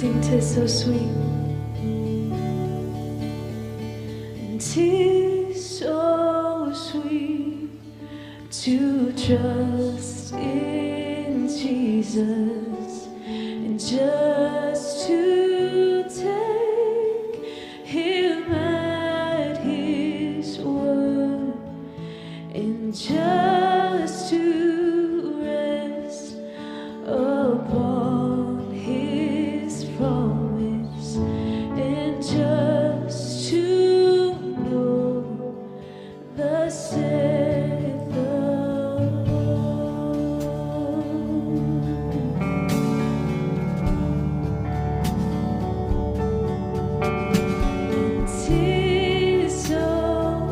Sing, 'tis so sweet. 'Tis so sweet to trust in Jesus and just to take Him at His word and just to rest upon His promise and just to know thus saith the Lord. 'Tis so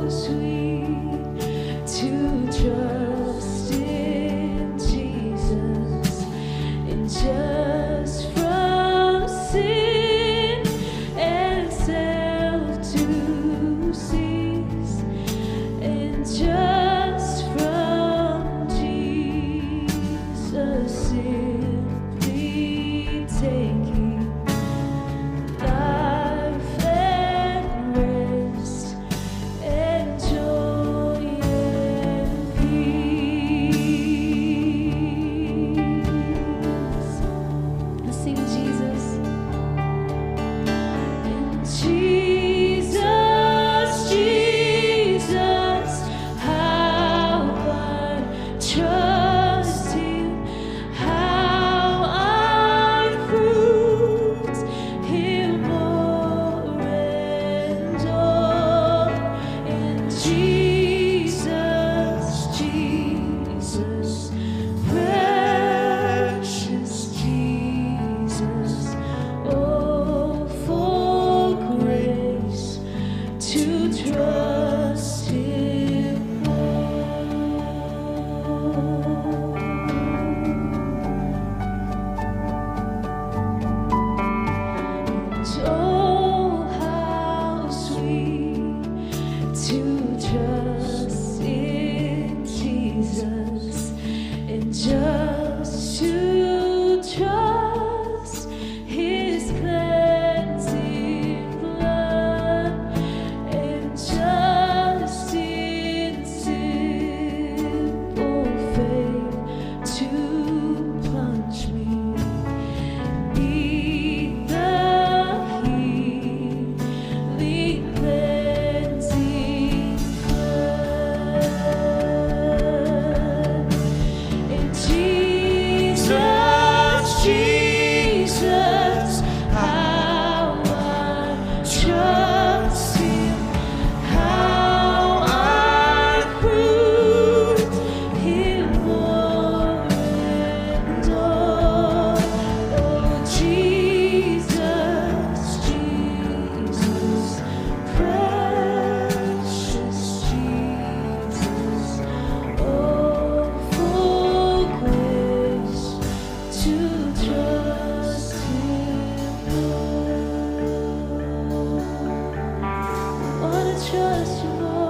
sweet to trust in Jesus and just from sin and self to cease and just from Jesus simply taking life and rest and joy and peace. Sing Jesus. And Jesus, Jesus, how I trust Him, how I fruit Him more and more. And Jesus, Jesus, precious Jesus, oh, for grace to trust Him more. And oh, how sweet to trust in Jesus and just to trust His cleansing blood and just in simple faith to plunge me beneath the healing cleansing flood. And Jesus, Jesus, how I trust Him, how I prove Him more and more. Oh, Jesus, Jesus, precious Jesus, oh, for grace to trust Him more. Wanna trust You more.